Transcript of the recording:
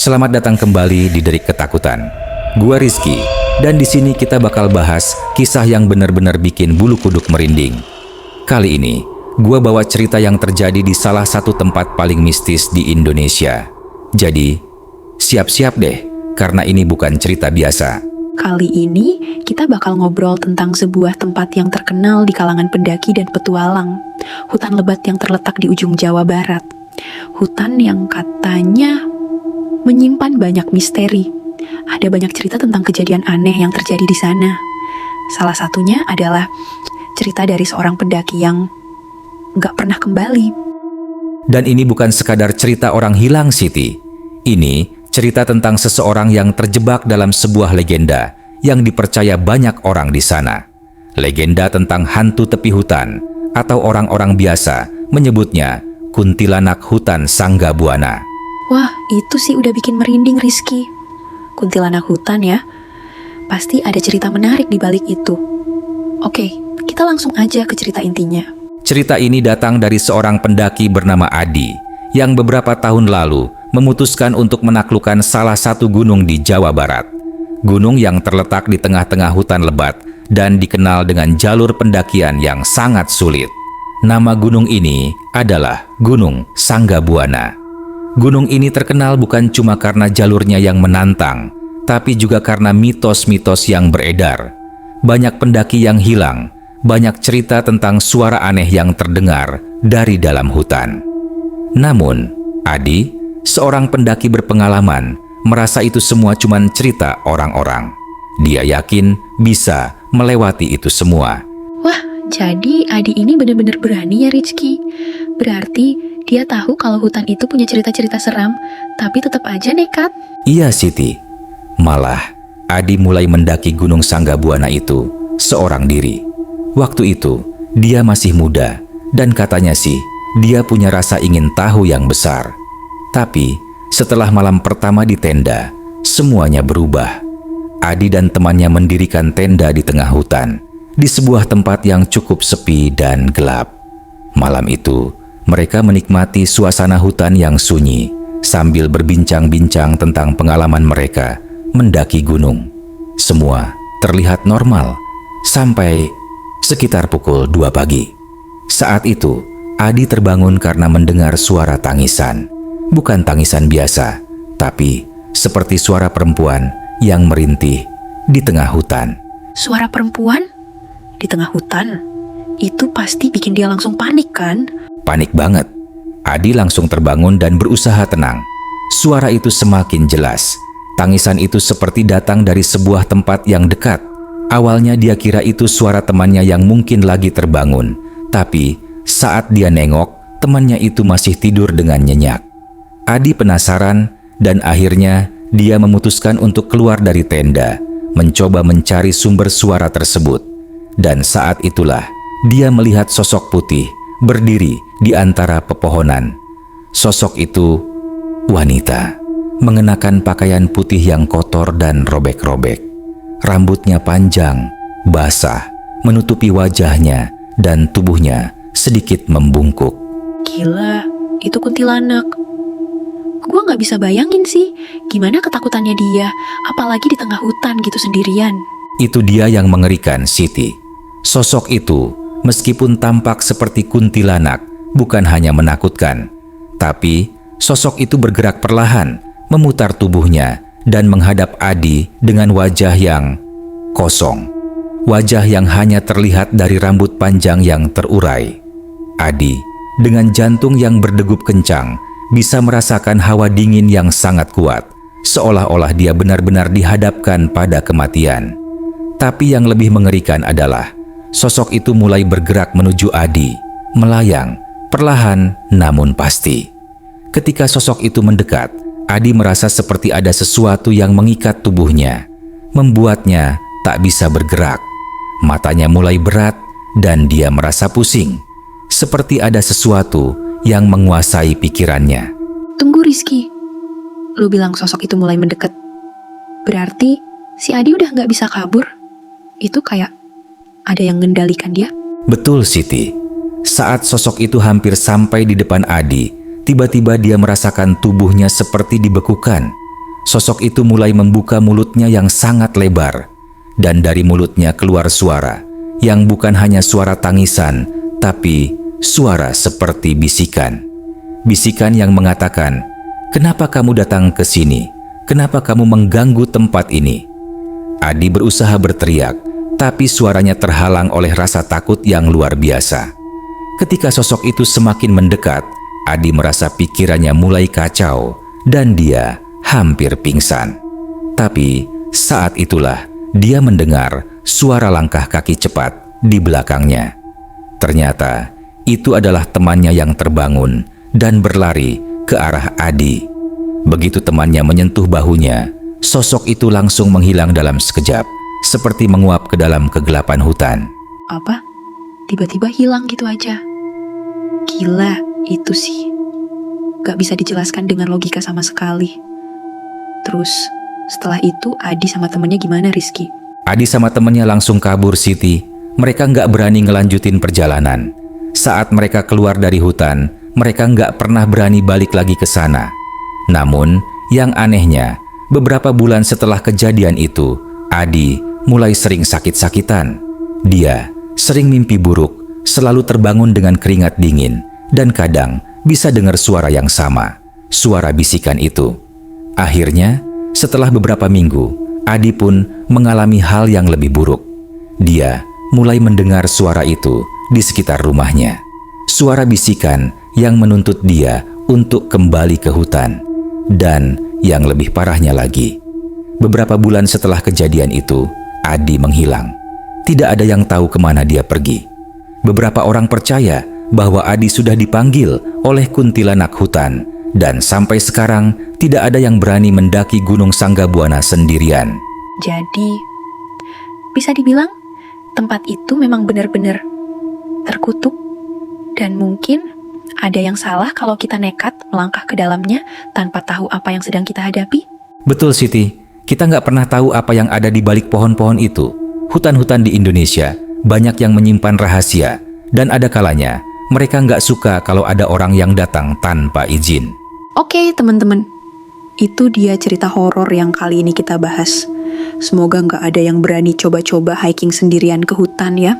Selamat datang kembali di Derik Ketakutan. Gua Rizky, dan di sini kita bakal bahas kisah yang benar-benar bikin bulu kuduk merinding. Kali ini, gua bawa cerita yang terjadi di salah satu tempat paling mistis di Indonesia. Jadi, siap-siap deh, karena ini bukan cerita biasa. Kali ini kita bakal ngobrol tentang sebuah tempat yang terkenal di kalangan pendaki dan petualang. Hutan lebat yang terletak di ujung Jawa Barat. Hutan yang katanya menyimpan banyak misteri. Ada banyak cerita tentang kejadian aneh yang terjadi di sana. Salah satunya adalah cerita dari seorang pendaki yang nggak pernah kembali. Dan ini bukan sekadar cerita orang hilang, Siti. Ini cerita tentang seseorang yang terjebak dalam sebuah legenda yang dipercaya banyak orang di sana. Legenda tentang hantu tepi hutan, atau orang-orang biasa menyebutnya kuntilanak hutan Sanggabuana. Wah, itu sih udah bikin merinding, Rizky. Kuntilanak hutan ya. Pasti ada cerita menarik di balik itu. Oke, kita langsung aja ke cerita intinya. Cerita ini datang dari seorang pendaki bernama Adi yang beberapa tahun lalu memutuskan untuk menaklukkan salah satu gunung di Jawa Barat. Gunung yang terletak di tengah-tengah hutan lebat dan dikenal dengan jalur pendakian yang sangat sulit. Nama gunung ini adalah Gunung Sanggabuana. Gunung ini terkenal bukan cuma karena jalurnya yang menantang, tapi juga karena mitos-mitos yang beredar. Banyak pendaki yang hilang, banyak cerita tentang suara aneh yang terdengar dari dalam hutan. Namun, Adi, seorang pendaki berpengalaman, merasa itu semua cuma cerita orang-orang. Dia yakin bisa melewati itu semua. Wah, jadi Adi ini benar-benar berani ya, Rizky. Berarti dia tahu kalau hutan itu punya cerita-cerita seram, tapi tetap aja nekat. Iya, Siti. Malah, Adi mulai mendaki Gunung Sanggabuana itu seorang diri. Waktu itu, dia masih muda, dan katanya sih, dia punya rasa ingin tahu yang besar. Tapi, setelah malam pertama di tenda, semuanya berubah. Adi dan temannya mendirikan tenda di tengah hutan, di sebuah tempat yang cukup sepi dan gelap. Malam itu, mereka menikmati suasana hutan yang sunyi sambil berbincang-bincang tentang pengalaman mereka mendaki gunung. Semua terlihat normal sampai sekitar pukul 2 pagi. Saat itu, Adi terbangun karena mendengar suara tangisan. Bukan tangisan biasa, tapi seperti suara perempuan yang merintih di tengah hutan. Suara perempuan di tengah hutan? Itu pasti bikin dia langsung panik kan? Panik banget. Adi langsung terbangun dan berusaha tenang. Suara itu semakin jelas. Tangisan itu seperti datang dari sebuah tempat yang dekat. Awalnya dia kira itu suara temannya yang mungkin lagi terbangun. Tapi saat dia nengok, temannya itu masih tidur dengan nyenyak. Adi penasaran dan akhirnya dia memutuskan untuk keluar dari tenda, mencoba mencari sumber suara tersebut. Dan saat itulah dia melihat sosok putih berdiri di antara pepohonan. Sosok itu wanita, mengenakan pakaian putih yang kotor dan robek-robek. Rambutnya panjang, basah, menutupi wajahnya dan tubuhnya sedikit membungkuk. Gila, itu kuntilanak. Gua nggak bisa bayangin sih, gimana ketakutannya dia, apalagi di tengah hutan gitu sendirian. Itu dia yang mengerikan, Siti. Sosok itu, meskipun tampak seperti kuntilanak, bukan hanya menakutkan, tapi sosok itu bergerak perlahan, memutar tubuhnya, dan menghadap Adi dengan wajah yang kosong. Wajah yang hanya terlihat dari rambut panjang yang terurai. Adi, dengan jantung yang berdegup kencang, bisa merasakan hawa dingin yang sangat kuat, seolah-olah dia benar-benar dihadapkan pada kematian. Tapi yang lebih mengerikan adalah sosok itu mulai bergerak menuju Adi, melayang, perlahan namun pasti. Ketika sosok itu mendekat, Adi merasa seperti ada sesuatu yang mengikat tubuhnya, membuatnya tak bisa bergerak. Matanya mulai berat dan dia merasa pusing, seperti ada sesuatu yang menguasai pikirannya. Tunggu, Rizky. Lu bilang sosok itu mulai mendekat. Berarti si Adi udah nggak bisa kabur? Itu kayak ada yang mengendalikan dia? Betul, Siti. Saat sosok itu hampir sampai di depan Adi, tiba-tiba dia merasakan tubuhnya seperti dibekukan sosok itu mulai membuka mulutnya yang sangat lebar, dan dari mulutnya keluar suara yang bukan hanya suara tangisan, tapi suara seperti bisikan. Bisikan yang mengatakan, "Kenapa kamu datang ke sini? Kenapa kamu mengganggu tempat ini?" Adi berusaha berteriak, tapi suaranya terhalang oleh rasa takut yang luar biasa. Ketika sosok itu semakin mendekat, Adi merasa pikirannya mulai kacau dan dia hampir pingsan. Tapi saat itulah dia mendengar suara langkah kaki cepat di belakangnya. Ternyata itu adalah temannya yang terbangun dan berlari ke arah Adi. Begitu temannya menyentuh bahunya, sosok itu langsung menghilang dalam sekejap, seperti menguap ke dalam kegelapan hutan. Apa? Tiba-tiba hilang gitu aja. Gila, itu sih. Gak bisa dijelaskan dengan logika sama sekali. Terus, setelah itu Adi sama temennya gimana, Rizky? Adi sama temennya langsung kabur, Siti. Mereka nggak berani ngelanjutin perjalanan. Saat mereka keluar dari hutan, mereka nggak pernah berani balik lagi ke sana. Namun, yang anehnya, beberapa bulan setelah kejadian itu, Adi mulai sering sakit-sakitan. Dia sering mimpi buruk, selalu terbangun dengan keringat dingin, dan kadang bisa dengar suara yang sama, suara bisikan itu. Akhirnya, setelah beberapa minggu, Adi pun mengalami hal yang lebih buruk. Dia mulai mendengar suara itu di sekitar rumahnya. Suara bisikan yang menuntut dia untuk kembali ke hutan. Dan yang lebih parahnya lagi, beberapa bulan setelah kejadian itu, Adi menghilang. Tidak ada yang tahu kemana dia pergi. Beberapa orang percaya bahwa Adi sudah dipanggil oleh kuntilanak hutan, dan sampai sekarang tidak ada yang berani mendaki Gunung Sanggabuana sendirian. Jadi, bisa dibilang tempat itu memang benar-benar terkutuk, dan mungkin ada yang salah kalau kita nekat melangkah ke dalamnya tanpa tahu apa yang sedang kita hadapi. Betul, Siti. Kita nggak pernah tahu apa yang ada di balik pohon-pohon itu. Hutan-hutan di Indonesia banyak yang menyimpan rahasia, dan ada kalanya mereka nggak suka kalau ada orang yang datang tanpa izin. Oke, teman-teman. Itu dia cerita horor yang kali ini kita bahas. Semoga nggak ada yang berani coba-coba hiking sendirian ke hutan ya.